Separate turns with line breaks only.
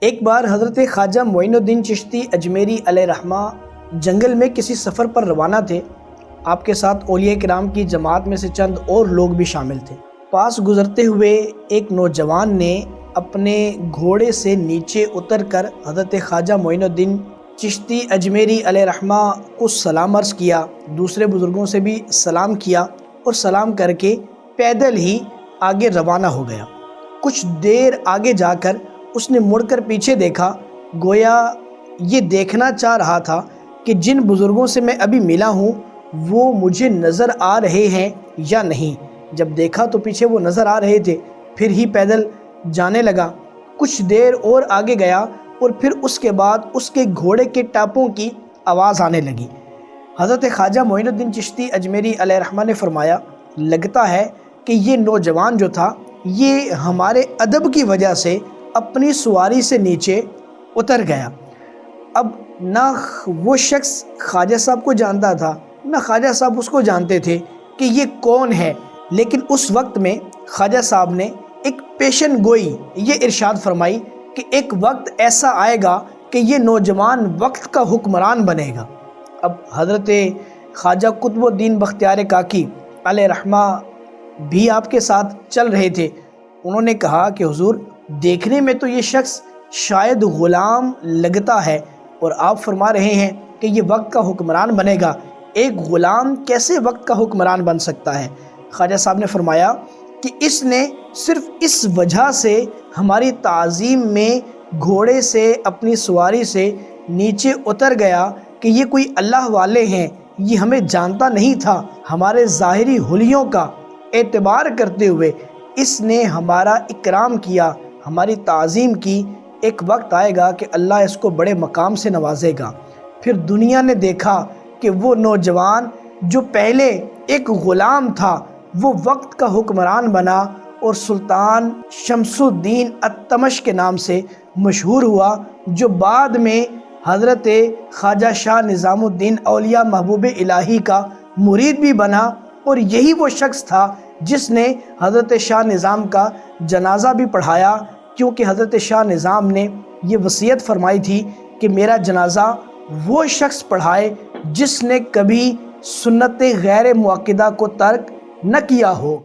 ایک بار حضرت خواجہ معین الدین چشتی اجمیری علیہ رحمہ جنگل میں کسی سفر پر روانہ تھے۔ آپ کے ساتھ اولیاء کرام کی جماعت میں سے چند اور لوگ بھی شامل تھے۔ پاس گزرتے ہوئے ایک نوجوان نے اپنے گھوڑے سے نیچے اتر کر حضرت خواجہ معین الدین چشتی اجمیری علیہ رحمہ کو سلام عرض کیا، دوسرے بزرگوں سے بھی سلام کیا اور سلام کر کے پیدل ہی آگے روانہ ہو گیا۔ کچھ دیر آگے جا کر اس نے مڑ کر پیچھے دیکھا، گویا یہ دیکھنا چاہ رہا تھا کہ جن بزرگوں سے میں ابھی ملا ہوں وہ مجھے نظر آ رہے ہیں یا نہیں۔ جب دیکھا تو پیچھے وہ نظر آ رہے تھے، پھر ہی پیدل جانے لگا۔ کچھ دیر اور آگے گیا اور پھر اس کے بعد اس کے گھوڑے کے ٹاپوں کی آواز آنے لگی۔ حضرت خواجہ معین الدین چشتی اجمیری علیہ رحمہ نے فرمایا، لگتا ہے کہ یہ نوجوان جو تھا یہ ہمارے ادب کی وجہ سے اپنی سواری سے نیچے اتر گیا۔ اب نہ وہ شخص خواجہ صاحب کو جانتا تھا، نہ خواجہ صاحب اس کو جانتے تھے کہ یہ کون ہے، لیکن اس وقت میں خواجہ صاحب نے ایک پیشن گوئی یہ ارشاد فرمائی کہ ایک وقت ایسا آئے گا کہ یہ نوجوان وقت کا حکمران بنے گا۔ اب حضرت خواجہ قطب الدین بختیار کاکی علیہ رحمہ بھی آپ کے ساتھ چل رہے تھے۔ انہوں نے کہا کہ حضور، دیکھنے میں تو یہ شخص شاید غلام لگتا ہے اور آپ فرما رہے ہیں کہ یہ وقت کا حکمران بنے گا، ایک غلام کیسے وقت کا حکمران بن سکتا ہے؟ خواجہ صاحب نے فرمایا کہ اس نے صرف اس وجہ سے ہماری تعظیم میں گھوڑے سے اپنی سواری سے نیچے اتر گیا کہ یہ کوئی اللہ والے ہیں، یہ ہمیں جانتا نہیں تھا۔ ہمارے ظاہری حلیوں کا اعتبار کرتے ہوئے اس نے ہمارا اکرام کیا، ہماری تعظیم کی۔ ایک وقت آئے گا کہ اللہ اس کو بڑے مقام سے نوازے گا۔ پھر دنیا نے دیکھا کہ وہ نوجوان جو پہلے ایک غلام تھا وہ وقت کا حکمران بنا اور سلطان شمس الدین التمش کے نام سے مشہور ہوا، جو بعد میں حضرت خواجہ شاہ نظام الدین اولیاء محبوب الہی کا مرید بھی بنا، اور یہی وہ شخص تھا جس نے حضرت شاہ نظام کا جنازہ بھی پڑھایا، کیونکہ حضرت شاہ نظام نے یہ وصیت فرمائی تھی کہ میرا جنازہ وہ شخص پڑھائے جس نے کبھی سنت غیر مؤکدہ کو ترک نہ کیا ہو۔